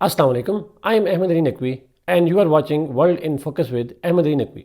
Assalamu alaikum. I am Ahmed Ali Naqvi and you are watching World in Focus with Ahmed Ali Naqvi.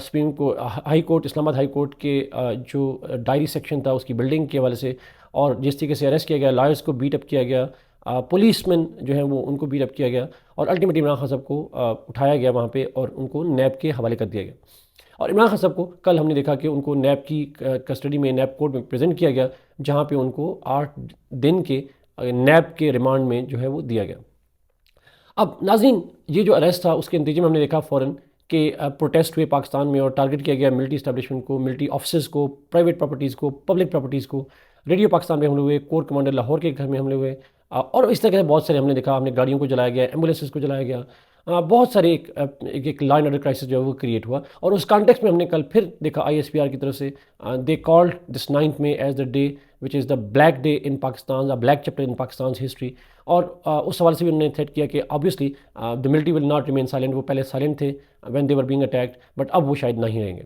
Supreme کو high court اسلام آباد high court کے جو diary section تھا اس کی building کے حوالے سے، اور جس طریقے سے اریسٹ کیا گیا، لائرز کو بیٹ اپ کیا گیا، پولیس مین جو ہیں وہ ان کو بیٹ اپ کیا گیا، اور الٹیمیٹلی عمران خان صاحب کو اٹھایا گیا وہاں پہ اور ان کو نیب کے حوالے کر دیا گیا۔ اور عمران خان صاحب کو کل ہم نے دیکھا کہ ان کو نیب کی کسٹڈی میں، نیب کورٹ میں پریزنٹ کیا گیا، جہاں پہ ان کو 8 دن کے نیب کے ریمانڈ میں جو ہے وہ دیا گیا۔ اب ناظرین، یہ جو اریسٹ تھا اس کے نتیجے میں ہم نے دیکھا فوراً کہ پروٹیسٹ ہوئے پاکستان میں، اور ٹارگٹ کیا گیا ملٹری اسٹیبلشمنٹ کو، ملٹری آفسز کو، پرائیویٹ پراپرٹیز کو، پبلک پراپرٹیز کو۔ ریڈیو پاکستان میں حملے ہوئے، کور کمانڈر لاہور کے گھر میں حملے ہوئے، اور اس طرح کے بہت سارے ہم نے دیکھا، ہم نے گاڑیوں کو جلایا گیا، ایمبولینسز کو جلایا گیا، بہت سارے ایک لا اینڈ آرڈر کرائسس جو ہے وہ کریٹ ہوا۔ اور اس کانٹیکس میں ہم نے کل پھر دیکھا ISPR کی طرف سے دے called this 9 May as the day which is the black day in Pakistan, the black chapter in Pakistan's history. اور اس حوالے سے بھی انہوں نے تھریٹ کیا کہ obviously the military will not remain silent. وہ پہلے سائلنٹ تھے when they were being attacked, but اب وہ شاید نہیں رہیں گے۔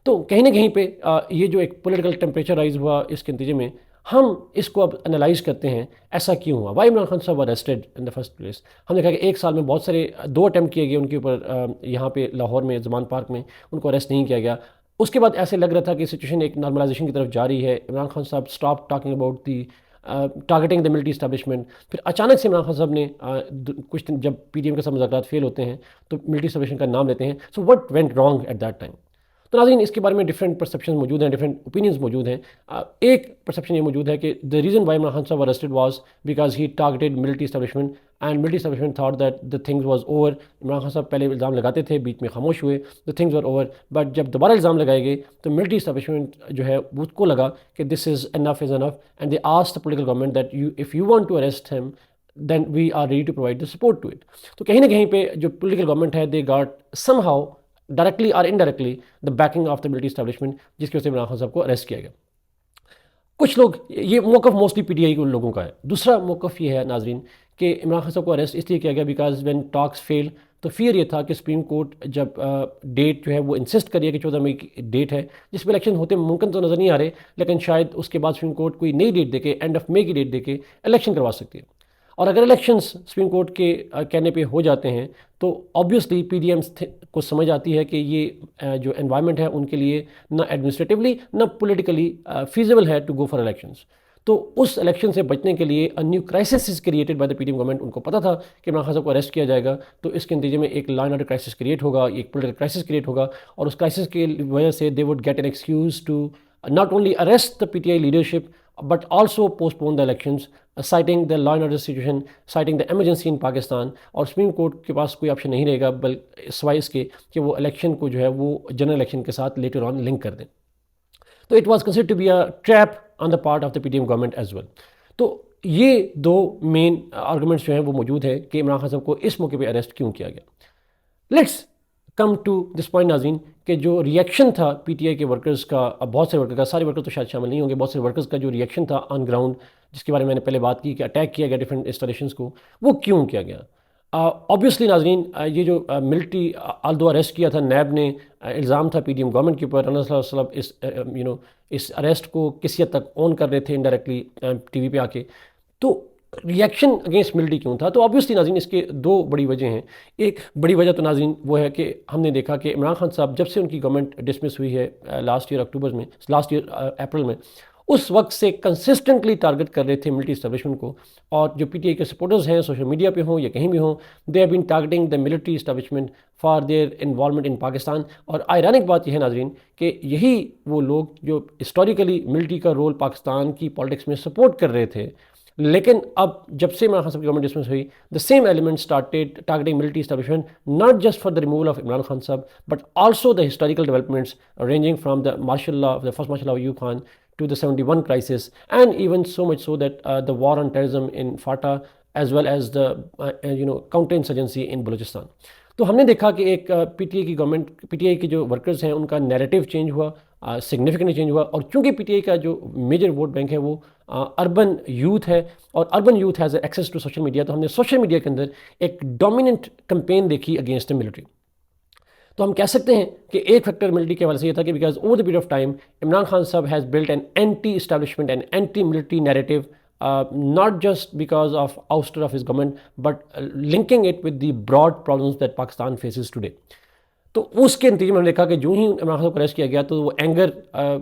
تو کہیں نہ کہیں پہ یہ جو ایک پولیٹیکل ٹیمپریچر رائز ہوا اس کے نتیجے میں، ہم اس کو اب انالائز کرتے ہیں ایسا کیوں ہوا، Y Imran Khan sahab arrested in the first place. ہم نے کہا کہ ایک سال میں بہت سارے 2 اٹیمپٹ کیے گئے ان کے اوپر، یہاں پہ لاہور میں زمان پارک میں ان کو اریسٹ نہیں کیا گیا۔ اس کے بعد ایسے لگ رہا تھا کہ سچویشن ایک نارملائزیشن کی طرف جاری ہے، عمران خان صاحب stop talking about the targeting the military establishment. پھر اچانک سے عمران خان صاحب نے کچھ دن جب PTM کے ساتھ مذاکرات فیل ہوتے ہیں تو ملٹری اسٹیبلشمنٹ کا نام لیتے ہیں۔ So what went wrong at that time? تو ناظرین، اس کے بارے میں ڈفرینٹ پرسیپشن موجود ہیں، ڈفرینٹ اوپینینز موجود ہیں۔ ایک پرسیپشن یہ موجود ہے کہ the reason why Imran Khan sahab arrested was because he targeted military establishment, and military establishment thought that the things was over. Imran Khan sahab پہلے الزام لگاتے تھے، بیچ میں خاموش ہوئے، the things were over, but جب دوبارہ الزام لگائے گئے تو ملٹری اسٹیبلشمنٹ جو ہے اس کو لگا کہ this is enough and they asked the political government that if you want to arrest him then we are ready to provide the support to it۔ تو کہیں نہ کہیں پہ جو پولیٹیکل گورنمنٹ ہے they got somehow directly or indirectly the backing of the military establishment، جس کی وجہ سے عمران خان صاحب کو اریسٹ کیا گیا۔ کچھ لوگ، یہ موقف موسٹلی PTI کے لوگوں کا ہے۔ دوسرا موقف یہ ہے ناظرین کہ عمران خان صاحب کو اریسٹ اس لیے کیا گیا بیکاز وین ٹاکس فیل، تو فیئر یہ تھا کہ سپریم کورٹ جب ڈیٹ جو ہے وہ انسسٹ کریے کہ 14 مئی کی ڈیٹ ہے جس پہ الیکشن ہوتے ممکن تو نظر نہیں آ رہے، لیکن شاید اس کے بعد سپریم کورٹ کوئی نئی ڈیٹ دے کے اینڈ آف مئی کی ڈیٹ دے کے الیکشن کروا سکتی ہے۔ اور اگر الیکشنز سپریم کورٹ کے کہنے پہ ہو جاتے ہیں تو آبویسلی PDMs کو سمجھ آتی ہے کہ یہ جو انوائرمنٹ ہے ان کے لیے نہ ایڈمنسٹریٹولی نہ پولیٹیکلی فیزیبل ہے ٹو گو فار الیکشنز۔ تو اس الیکشن سے بچنے کے لیے new crisis is created by the PDM government. ان کو پتہ تھا کہ عمران خان صاحب کو اریسٹ کیا جائے گا تو اس کے نتیجے میں ایک law and order crisis create ہوگا، ایک پولیٹیکل کرائسس کریٹ ہوگا، اور اس کرائسس کی وجہ سے they would get an excuse to not only arrest the PTI leadership but also postpone the elections, citing the law and order situation, citing the emergency in Pakistan۔ اور supreme court کے پاس کوئی option نہیں رہے گا سوائے اس کے کہ وہ election کو جو ہے وہ جنرل الیکشن کے ساتھ لیٹر آن لنک کر دیں۔ تو it was considered to be a trap on the part of the PTM government as well. تو یہ 2 مین آرگومنٹس جو ہیں وہ موجود ہیں کہ عمران خان صاحب کو اس موقع پہ اریسٹ کیوں کیا گیا۔ Let's come to this point ناظرین کہ جو ریئیکشن تھا PTI کے ورکرز کا، بہت سے ورکر کا، سارے ورکر تو شاید شامل نہیں ہوں گے، بہت سے ورکرز کا جو ریئیکشن تھا آن گراؤنڈ، جس کے بارے میں نے پہلے بات کی کہ اٹیک کیا گیا ڈفرینٹ انسٹالیشنز کو، وہ کیوں کیا گیا؟ آبویسلی ناظرین، یہ جو ملٹری آلدو اریسٹ کیا تھا نیب نے، الزام تھا PDM گورنمنٹ کے اوپر، رنا صلی اللہ علیہ وسلم اس اریسٹ کو کسی حد تک اون کر رہے تھے انڈائریکٹلی TV پہ آ کے۔ تو ریئیکشن اگینسٹ ملٹری کیوں تھا؟ تو آبویسلی ناظرین اس کے 2 بڑی وجہ ہیں۔ ایک بڑی وجہ تو ناظرین وہ ہے کہ ہم نے دیکھا کہ عمران خان صاحب جب سے ان کی گورنمنٹ ڈسمس ہوئی ہے لاسٹ ایئر اپریل میں، اس وقت سے کنسسٹنٹلی ٹارگٹ کر رہے تھے ملٹری اسٹیبلشمنٹ کو، اور جو PTI کے سپورٹرز ہیں سوشل میڈیا پہ ہوں یا کہیں بھی ہوں، they have been targeting the military establishment for their involvement in Pakistan. اور آئرانک بات یہ ہے ناظرین کہ یہی وہ لوگ جو ہسٹوریکلی ملٹری کا رول پاکستان کی پالیٹکس میں سپورٹ کر رہے تھے، لیکن اب جب سے عمران خان صاحب کی گورنمنٹ ڈسمس ہوئی، the same element started targeting military establishment not just for the removal of Imran Khan Sahab but also the historical developments ranging from the martial law, the first martial law of Ayub Khan to the 71 crisis, and even so much so that the war on terrorism in FATA as well as the counterinsurgency in Balochistan۔ تو ہم نے دیکھا کہ ایک PTI کی government, PTI کے جو workers ہیں ان کا نیریٹو چینج ہوا، سگنیفیکنٹلی چینج ہوا، اور چونکہ PTI کا جو میجر ووٹ بینک ہے وہ اربن یوتھ ہے، اور urban youth has access to social media, تو ہم نے سوشل میڈیا کے اندر ایک ڈومیننٹ کمپین دیکھی اگینسٹ دا ملٹری۔ تو ہم کہہ سکتے ہیں کہ ایک فیکٹر ملٹری کے حوالے سے یہ تھا کہ because over the period of time Imran Khan sahab has built an anti establishment and anti military narrative, not just because of ouster of his government but linking it with the broad problems that Pakistan faces today۔ تو اس کے نتیجے میں ہم نے دیکھا کہ جو ہی عمران خان صاحب کو اریسٹ کیا گیا تو وہ اینگر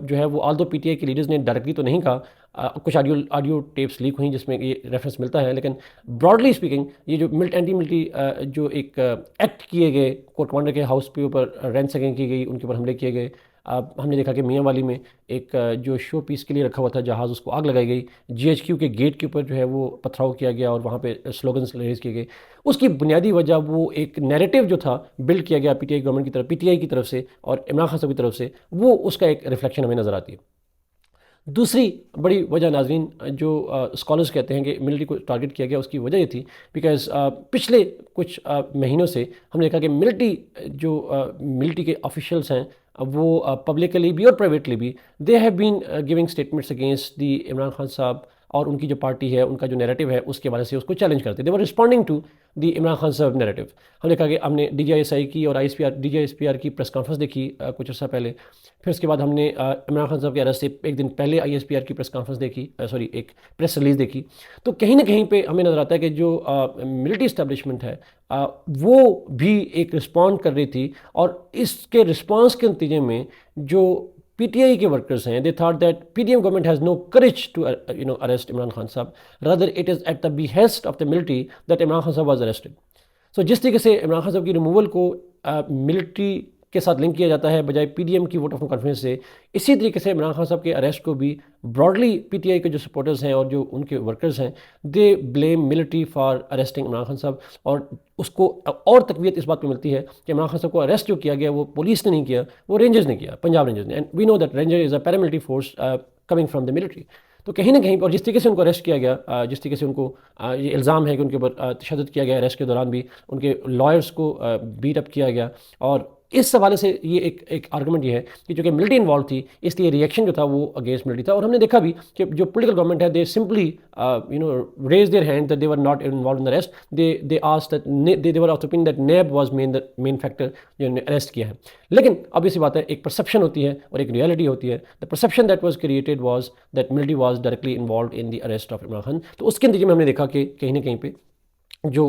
جو ہے وہ آلدو پی ٹی آئی کے لیڈرز نے ڈائریکٹلی تو نہیں کہا، کچھ آڈیو ٹیپس لیک ہوئیں جس میں یہ ریفرنس ملتا ہے، لیکن براڈلی اسپیکنگ یہ جو اینٹی ملٹری جو ایک ایکٹ کیے گئے کورٹ کمانڈر کے ہاؤس کے اوپر رینسنگ کی گئی، ان کے اوپر حملے کیے گئے. ہم نے دیکھا کہ میاں والی میں ایک جو شو پیس کے لیے رکھا ہوا تھا جہاز، اس کو آگ لگائی گئی. جی ایچ کیو کے گیٹ کے اوپر جو ہے وہ پتھراؤ کیا گیا اور وہاں پہ سلوگنس ریز کیے گئے. اس کی بنیادی وجہ وہ ایک نیریٹو جو تھا بلڈ کیا گیا پی ٹی آئی گورنمنٹ کی طرف، پی ٹی آئی کی طرف سے اور عمران خان صاحب کی طرف سے، وہ اس کا ایک ریفلیکشن ہمیں نظر آتی ہے. دوسری بڑی وجہ ناظرین جو اسکالرز کہتے ہیں کہ ملٹری کو ٹارگٹ کیا گیا، اس کی وجہ یہ تھی بیکاز پچھلے کچھ مہینوں سے ہم نے دیکھا کہ ملٹری کے آفیشیلس ہیں وہ پبلکلی بھی اور پرائیویٹلی بھی دے have been giving statements against the Imran Khan sahab اور ان کی جو پارٹی ہے، ان کا جو نیریٹو ہے، اس کے حوالے سے اس کو چیلنج کرتے. They were responding to the Imran Khan sahab narrative. ہم نے کہا کہ ہم نے D G I S I کی اور D G S P R کی پریس کانفرنس دیکھی کچھ عرصہ پہلے. پھر اس کے بعد ہم نے عمران خان صاحب کے اریسٹ سے ایک دن پہلے آئی ایس پی آر کی پریس کانفرنس دیکھی، ایک پریس ریلیز دیکھی. تو کہیں نہ کہیں پہ ہمیں نظر آتا ہے کہ جو ملٹری اسٹیبلشمنٹ ہے وہ بھی ایک رسپونڈ کر رہی تھی، اور اس کے رسپانس کے نتیجے میں جو پی ٹی آئی کے ورکرز ہیں، they thought that P D M government has no courage to arrest Imran Khan sahab, rather it is at the behest of the military that Imran Khan صاحب واز اریسٹڈ. سو جس طریقے سے عمران خان صاحب کی ریموول کو ملٹری کے ساتھ لنک کیا جاتا ہے بجائے پی ڈی ایم کی ووٹ آف نو کانفیڈنس سے، اسی طریقے سے عمران خان صاحب کے اریسٹ کو بھی براڈلی پی ٹی آئی کے جو سپورٹرز ہیں اور جو ان کے ورکرز ہیں، they blame military for arresting Imran Khan sahab. اور اس کو اور تقویت اس بات پہ ملتی ہے کہ عمران خان صاحب کو اریسٹ جو کیا گیا وہ پولیس نے نہیں کیا، وہ رینجرز نے کیا، پنجاب رینجرز نے. And we know that ranger is a paramilitary force coming from the military. تو کہیں نہ کہیں پر جس طریقے سے ان کو اریسٹ کیا گیا، جس طریقے سے ان کو یہ الزام ہے کہ ان کے اوپر تشدد کیا گیا، اریسٹ کے دوران بھی ان کے لائرز کو بیٹ اپ کیا گیا، اور اس حوالے سے یہ ایک آرگومنٹ یہ ہے کہ چونکہ ملٹری انوالو تھی اس لیے ریئیکشن جو تھا وہ اگینسٹ ملٹری تھا. اور ہم نے دیکھا بھی کہ جو پولیٹیکل گورنمنٹ ہے، they simply raise their hand that they were not involved in arrest. They ask that they were of opinion that NAB was main factor جو نے اریسٹ کیا ہے. لیکن اب اسی بات ہے، ایک پرسیپشن ہوتی ہے اور ایک ریئلٹی ہوتی ہے. The perception that was created was that military was directly involved in the arrest of Imran Khan. تو اس کے نتیجے میں ہم نے دیکھا کہ کہیں نہ کہیں پہ جو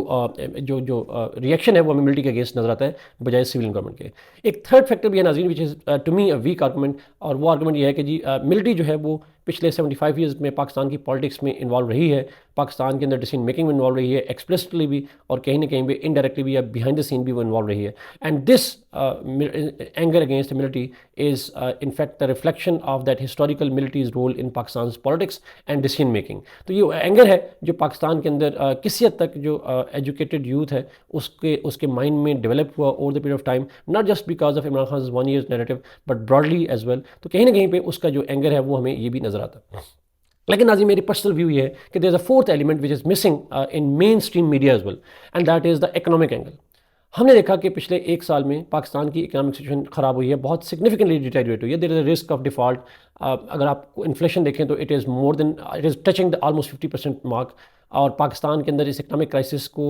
ریئیکشن ہے وہ ہمیں ملٹری کے اگینسٹ نظر آتا ہے بجائے سویلین گورنمنٹ کے. ایک تھرڈ فیکٹر بھی ہے ناظرین which is to me a weak argument, اور وہ آرگومنٹ یہ ہے کہ جی ملٹری جو ہے وہ پچھلے 75 ایئرز میں پاکستان کی پالیٹکس میں انوالو رہی ہے، پاکستان کے اندر ڈیسیژن میکنگ میں انوالو رہی ہے، ایکسپلسٹلی بھی اور کہیں نہ کہیں بھی انڈائریکٹلی بھی یا بیہائنڈ دا سین بھی وہ انوالو رہی ہے. And this anger against military is in fact the reflection of that historical military's role in Pakistan's politics and decision making. تو یہ اینگر ہے جو پاکستان کے اندر کسی حد تک جو ایجوکیٹڈ یوتھ ہے اس کے مائنڈ میں ڈیولپ ہوا over the period of time, not just because of Imran Khan's 1 year's narrative but broadly as well. تو کہیں نہ کہیں پہ اس کا جو اینگر ہے وہ ہمیں یہ بھی نظر آتا ہے. لیکن ناظرین میری پرسنل ویو یہ ہے کہ there is a fourth element which is missing in mainstream media as well, and that is the economic angle. ہم نے دیکھا کہ پچھلے ایک سال میں پاکستان کی اکنامک سچویشن خراب ہوئی ہے، بہت سگنیفیکنٹلی ڈیٹیریٹ ہوئی ہے. دیر is a risk of default. اگر آپ انفلیشن دیکھیں تو it is touching the almost 50% mark, اور پاکستان کے اندر اس اکنامک کرائسس کو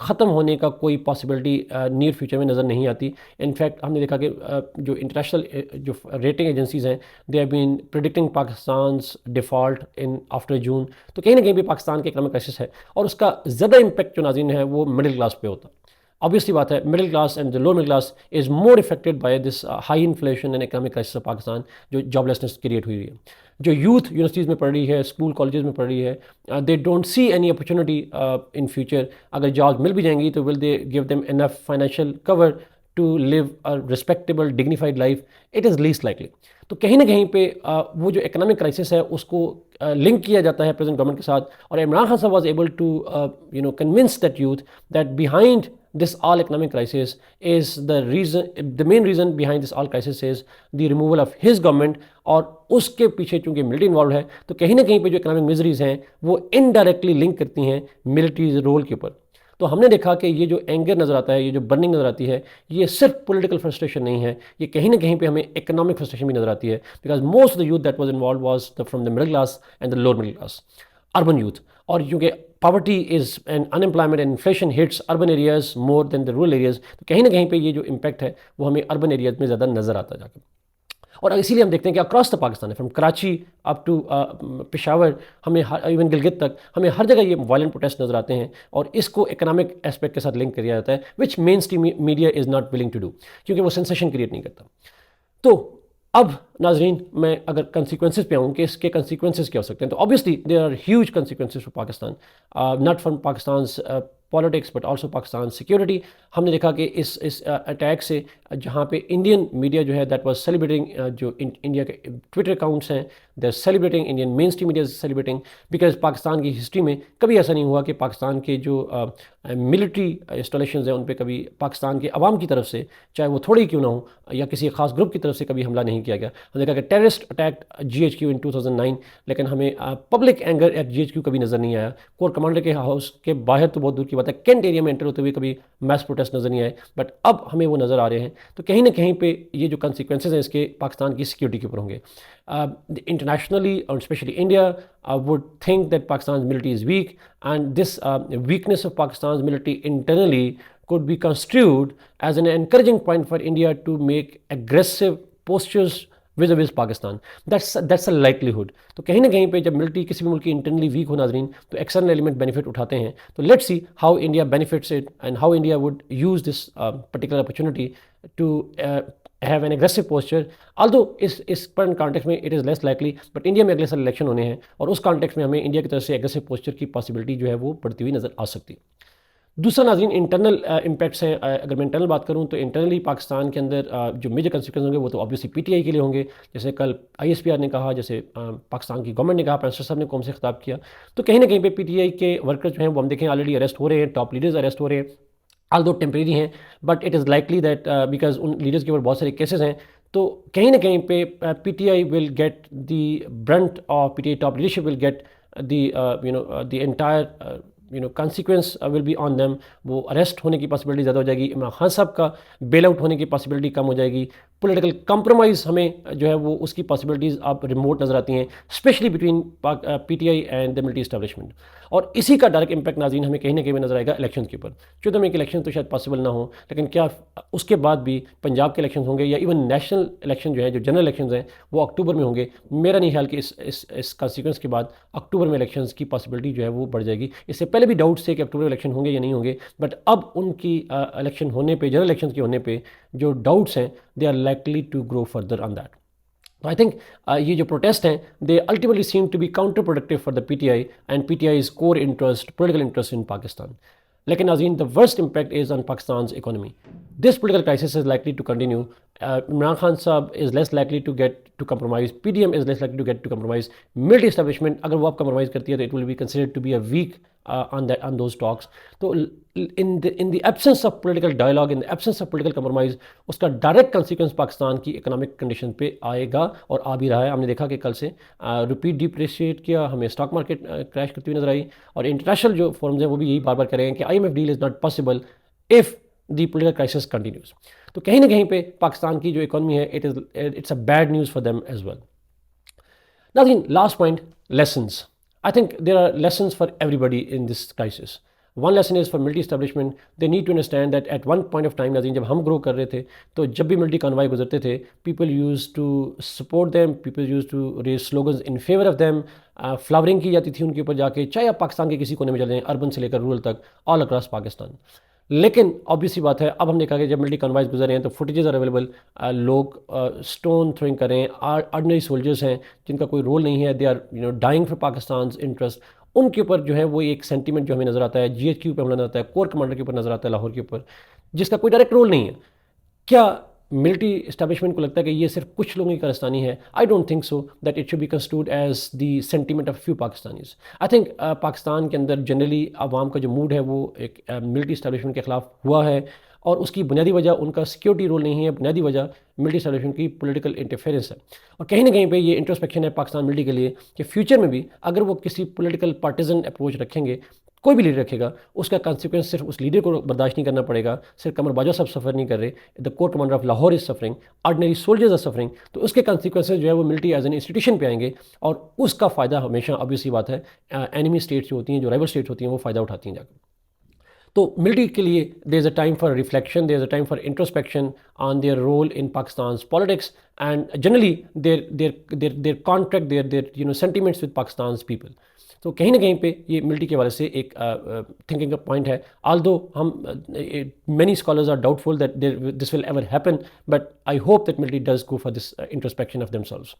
ختم ہونے کا کوئی پاسبلٹی نیئر فیوچر میں نظر نہیں آتی. انفیکٹ ہم نے دیکھا کہ جو انٹرنیشنل جو ریٹنگ ایجنسیز ہیں، they have been predicting Pakistan's default in after June. تو کہیں نہ کہیں بھی پاکستان کے اکنامک کرائسس ہے، اور اس کا زیادہ امپیکٹ جو ناظرین ہے وہ مڈل کلاس پہ ہوتا ہے. Obviously بات ہے middle class and lower middle class is more affected by this high inflation and economic crisis of Pakistan, جو جاب لیسنس کریٹ ہوئی ہے. جو یوتھ یونیورسٹیز میں پڑھ رہی ہے، اسکول کالجز میں پڑھ رہی ہے، they don't see any opportunity in future. اگر جاب مل بھی جائیں گی تو will they give them enough financial cover to live a respectable dignified life. It is least likely. تو کہیں نہ کہیں پہ وہ جو اکنامک کرائسس ہے اس کو لنک کیا جاتا ہے پریزنٹ گورنمنٹ کے ساتھ، اور عمران خان صاحب was able to convince that youth that behind this all economic crisis is the main reason behind this all crisis is the removal of his government. اور اس کے پیچھے چونکہ ملٹری انوالوڈ ہے تو کہیں نہ کہیں پہ جو اکنامک میزریز ہیں وہ انڈائریکٹلی لنک کرتی ہیں ملٹریز رول کے اوپر. تو ہم نے دیکھا کہ یہ جو اینگر نظر آتا ہے، یہ جو برننگ نظر آتی ہے، یہ صرف پولیٹیکل فرسٹریشن نہیں ہے، یہ کہیں نہ کہیں پہ ہمیں اکنامک فرسٹریشن بھی نظر آتی ہے. Because most of the youth that was involved was from the middle class and the lower middle class, urban youth. اور کیونکہ poverty is and unemployment and inflation hits urban areas more than the rural areas, تو کہیں نہ کہیں پہ یہ جو impact ہے وہ ہمیں اربن ایریاز میں زیادہ نظر آتا جا کے. اور اسی لیے ہم دیکھتے ہیں کہ اکراس دا پاکستان ہے، from Karachi up to Peshawar, ہمیں ایون گلگت تک ہمیں ہر جگہ یہ وائلنٹ پروٹیسٹ نظر آتے ہیں، اور اس کو اکنامک اسپیکٹ کے ساتھ لنک کیا جاتا ہے، which mainstream media is not willing to do, کیونکہ وہ سینسیشن کریٹ نہیں کرتا۔ تو اب ناظرین میں اگر کنسیکوینسز پہ آؤں کہ اس کے کنسیکوینسز کیا ہو سکتے ہیں، تو obviously there are huge consequences for Pakistan, not from Pakistan's politics but also Pakistan security. ہم نے دیکھا کہ اس اٹیک سے جہاں پہ انڈین میڈیا جو ہے دیٹ واز سیلیبریٹنگ، جو انڈیا کے ٹویٹر اکاؤنٹس ہیں they are celebrating, Indian mainstream media is celebrating, because Pakistan کی ہسٹری میں کبھی ایسا نہیں ہوا کہ پاکستان کے جو ملٹری انسٹالیشنز ہیں ان پہ کبھی پاکستان کے عوام کی طرف سے، چاہے وہ تھوڑی کیوں نہ ہو یا کسی خاص گروپ کی طرف سے، کبھی حملہ نہیں کیا گیا۔ ہم نے دیکھا کہ ٹیررسٹ اٹیک GHQ ان 2009، لیکن ہمیں پبلک اینگر ایٹ GHQ کبھی نظر نہیں آیا۔ کور کمانڈر کے ہاؤس کے باہر تو بہت دور کی بات ہے، کینٹ ایریا میں انٹر ہوتے ہوئے کبھی میس پروٹیسٹ نظر نہیں آئے، بٹ اب ہمیں وہ نظر آ رہے ہیں۔ تو کہیں نہ کہیں پہ یہ جو کنسیکوینسز ہیں اس کے پاکستان کی سیکیورٹی کے اوپر ہوں گے۔ انٹرنیشنلی اور especially India would think that Pakistan's military is weak, and this weakness of Pakistan's military internally could be construed as an encouraging point for India to make aggressive postures vis-a-vis Pakistan. That's a likelihood. تو کہیں نہ کہیں پہ جب military کسی بھی ملک کی internally week ہو ناظرین، تو ایکسٹرنل ایلیمنٹ بینیفٹ اٹھاتے ہیں۔ تو let's see how India benefits it and how India would use this particular opportunity to have an aggressive posture, although اس کرنٹ کانٹیکس میں it is less likely, but India میں اگلے سال election ہونے ہیں، اور اس کانٹیکس میں ہمیں انڈیا کی طرف سے aggressive posture کی پاسبلٹی جو ہے وہ بڑھتی ہوئی نظر آ سکتی ہے۔ دوسرا ناظرین انٹرنل امپیکٹس ہیں۔ اگر میں انٹرنل بات کروں تو انٹرنلی پاکستان کے اندر جو میجر کنسیکوینس ہوں گے وہ تو obviously PTI کے لیے ہوں گے، جیسے کل ISPR نے کہا، جیسے پاکستان کی گورنمنٹ نے کہا، پرائم منسٹر صاحب نے قوم سے خطاب کیا۔ تو کہیں نہ کہیں پہ PTI کے ورکر جو ہیں وہ ہم دیکھیں آلریڈی اریسٹ ہو رہے ہیں، ٹاپ لیڈرز اریسٹ ہو رہے ہیں، although ٹیمپریری ہیں، but it is likely that because in leaders کے اوپر بہت سارے کیسز ہیں، تو کہیں نہ کہیں پہ PTI will get the brunt of PTI top leadership will get the entire consequence will be on them۔ وہ اریسٹ ہونے کی پاسبلٹی زیادہ ہو جائے گی، عمران خان صاحب کا بیل آؤٹ ہونے کی پاسبلٹی کم ہو جائے گی، پولیٹیکل کمپرومائز ہمیں جو ہے وہ اس کی پاسبلٹیز اب ریموٹ نظر آتی ہیں، especially between PTI and the military establishment. اور اسی کا ڈائریکٹ امپیکٹ ناظرین ہمیں کہیں نہ کہیں نظر آئے گا الیکشن کے اوپر۔ 14 مئی کے الیکشن تو شاید پاسبل نہ ہو، لیکن کیا اس کے بعد بھی پنجاب کے الیکشن ہوں گے، یا ایون نیشنل الیکشن جو ہے، جو جنرل الیکشنز ہیں وہ اکتوبر میں ہوں گے؟ میرا نہیں خیال کہ اس کانسیکوینس کے بعد اکتوبر میں الیکشنز کی پاسبلٹی جو ہے وہ بڑھ جائے گی۔ اس سے پہلے بھی ڈاؤٹس تھے کہ اکتوبر میں الیکشن ہوں گے یا نہیں ہوں گے، بٹ اب ان کی الیکشن ہونے پہ، جنرل الیکشن کے ہونے پہ جو ڈاؤٹس ہیں they are likely to grow further on that. I think یہ جو پروٹیسٹ ہیں they ultimately seem to be counterproductive for the PTI and PTI's core interest, political interest in Pakistan. لیکن ناظرین the worst impact is on Pakistan's economy. This political crisis is likely to continue. Imran Khan صاحب is less likely to get to compromise. PDM is less likely to get to compromise. Military establishment اگر وہ اب compromise کرتی ہے تو it will be considered to be a weak on those talks. تو in the absence of political dialogue, in the absence of political compromise، اس کا direct consequence Pakistan کی economic condition پہ آئے گا، اور آ بھی رہا ہے۔ ہم نے دیکھا کہ کل سے روپی ڈیپریشیٹ کیا، ہمیں اسٹاک مارکیٹ کریش کرتی ہوئی نظر آئی، اور انٹرنیشنل جو فورمز ہیں وہ بھی یہی بار بار کہہ رہے ہیں کہ IMF deal is not possible if the political crisis continues۔ تو کہیں نہ کہیں پہ پاکستان کی جو اکانومی ہے it's a bad news for them as well۔ ناظرین last point، lessons۔ I think there are lessons for everybody in this crisis۔ One lesson is for military establishment, they need to understand that at one point of time ناظرین جب ہم گرو کر رہے تھے تو جب بھی ملٹری کانوائی گزرتے تھے people used to support them, people used to raise slogans in favor of them، flowering کی جاتی تھی ان کے اوپر جا کے، چاہے آپ پاکستان کے کسی کونے میں چلے جائیں، اربن سے لے کر رورل تک، آل اکراس پاکستان۔ لیکن obvious سی بات ہے، اب ہم نے کہا کہ جب ملٹری کانوائز گزر رہے ہیں تو فوٹیجز آر اویلیبل، لوگ اسٹون تھروئنگ کر رہے ہیں، آرڈنری سولجرز ہیں جن کا کوئی رول نہیں ہے، they are dying for Pakistan's interest, ان کے اوپر جو ہے وہ ایک سینٹیمنٹ جو ہمیں نظر آتا ہے، GHQ پہ حملہ نظر آتا ہے، کور کمانڈر کے اوپر نظر آتا ہے لاہور کے اوپر، جس کا کوئی ڈائریکٹ رول نہیں ہے۔ کیا ملٹری اسٹیبلشمنٹ کو لگتا ہے کہ یہ صرف کچھ لوگوں کی کارستانی ہے؟ I don't think so that it should be construed as the sentiment of few Pakistanis. I think Pakistan کے اندر جنرلی عوام کا جو موڈ ہے وہ ایک ملٹری اسٹیبلشمنٹ کے خلاف ہوا ہے، اور اس کی بنیادی وجہ ان کا سیکیورٹی رول نہیں ہے، بنیادی وجہ ملٹری اسٹیبلشمنٹ کی پولیٹیکل انٹرفیئرنس ہے۔ اور کہیں نہ کہیں پہ یہ انٹروسپیکشن ہے پاکستان ملٹری کے لیے کہ فیوچر میں بھی اگر وہ کسی پولیٹیکل پارٹیزن اپروچ رکھیں گے، کوئی بھی لیڈر رکھے گا، اس کا کانسیکوینس صرف اس لیڈر کو برداشت نہیں کرنا پڑے گا، صرف قمر باجوہ صاحب سفر نہیں کر رہے، the corps commander of Lahore is suffering, ordinary soldiers are suffering, تو اس کے کانسیکوینسز جو ہے وہ ملٹری ایز این انسٹیٹیوشن پہ آئیں گے، اور اس کا فائدہ ہمیشہ obvious سی بات ہے اینیمی اسٹیٹس جو ہوتی ہیں، جو رائول اسٹیٹس ہوتی ہیں، وہ فائدہ اٹھاتی ہیں جا کر۔ تو ملٹری کے لیے there is a time for reflection, there is a time for introspection on their role in Pakistan's politics and generally their contract, their sentiments with Pakistan's people. تو کہیں نہ کہیں پہ یہ ملٹری کے حوالے سے ایک تھنکنگ کا پوائنٹ ہے, although ہم many scholars are doubtful that this will ever happen, but I hope that military does go for this introspection of themselves.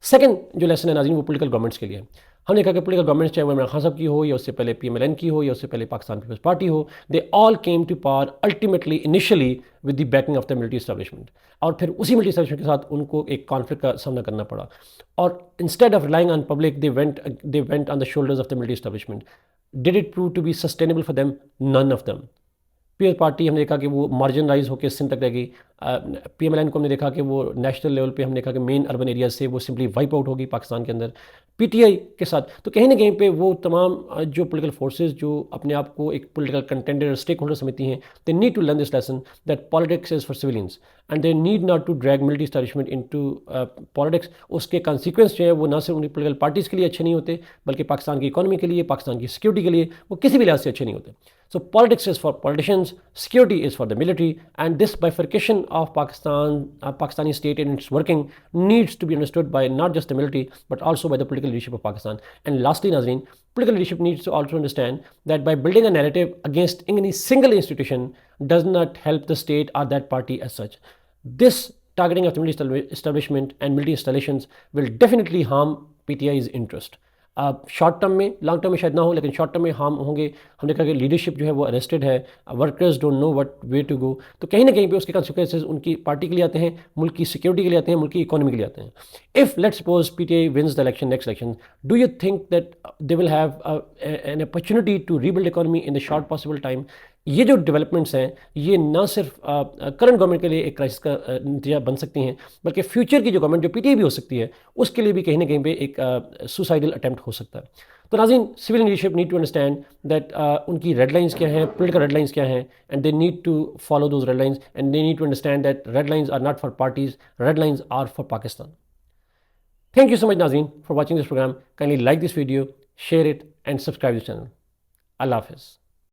Second جو لیسن ہے ناظرین وہ پولیٹیکل گورنمنٹس کے لیے. ہم نے کہا کہ پولیٹیکل گورنمنٹس چاہے وہ عمران خان صاحب کی ہو یا اس سے پہلے PMLN کی ہو یا اس سے پہلے پاکستان پیپلز پارٹی ہو, they all came to power ultimately initially with the backing of the military establishment, اور پھر اسی ملٹری اسٹیبلشمنٹ کے ساتھ ان کو ایک کانفلکٹ کا سامنا کرنا پڑا, اور instead of relying on public they went on the shoulders of the military establishment. Did it prove to be sustainable for them? None of them. Peoples Party ہم نے دیکھا کہ وہ مارجنلائز ہو کے سندھ تک رہ گئی. PMLN کو ہم نے دیکھا کہ وہ نیشنل لیول پہ ہم نے دیکھا کہ مین اربن ایریاز سے وہ سمپلی وائپ آؤٹ ہوگی پاکستان کے اندر. PTI کے ساتھ تو کہیں نہ کہیں پہ وہ تمام جو پولیٹیکل فورسز جو اپنے آپ کو ایک پولیٹیکل کنٹینڈر اسٹیک ہولڈر سمجھتی ہیں, they need to learn this lesson that politics is for civilians and they need not to drag military establishment into politics. اس کے کانسیکوینس جو ہے وہ نہ صرف ان کی پولیٹیکل پارٹیز کے لیے اچھے نہیں ہوتے بلکہ پاکستان کی اکانومی کے لیے, پاکستان کی سیکورٹی کے لیے وہ کسی بھی لحاظ سے اچھے نہیں ہوتے. So politics is for politicians, security is for the military, and this bifurcation of Pakistani state and its working needs to be understood by not just the military but also by the political leadership of Pakistan. And lastly, Nazreen, political leadership needs to also understand that by building a narrative against any single institution does not help the state or that party as such. This targeting of the military establishment and military installations will definitely harm PTI's interest. Short term میں, long term میں شاید نہ ہو, لیکن short term میں ہم ہوں گے. ہم نے کہا کہ لیڈرشپ جو ہے وہ اریسٹڈ ہے, workers don't know what way to go. تو کہیں نہ کہیں پہ اس کے کانسیکوینسز ان کی پارٹی کے لیے آتے ہیں, ملک کی سیکورٹی کے لیے آتے ہیں, ملک کی اکانومی کے لیے آتے ہیں. If let suppose PTI wins the election, next election, do you think that they will have an opportunity to rebuild economy in the short possible time? یہ جو ڈیولپمنٹس ہیں یہ نہ صرف کرنٹ گورنمنٹ کے لیے ایک کرائسس کا نتیجہ بن سکتی ہیں بلکہ فیوچر کی جو گورنمنٹ جو PTI بھی ہو سکتی ہے اس کے لیے بھی کہیں نہ کہیں پہ ایک سوسائڈل اٹیمپٹ ہو سکتا ہے. تو ناظرین, civil leadership need to understand that ان کی ریڈ لائنس کیا ہیں, پولیٹیکل ریڈ لائنس کیا ہیں, and they need to follow those red lines, and they need to understand that red lines are not for parties, red lines are for Pakistan. Thank you so much ناظرین for watching this program. Kindly like this video, share it and subscribe this channel. اللہ حافظ.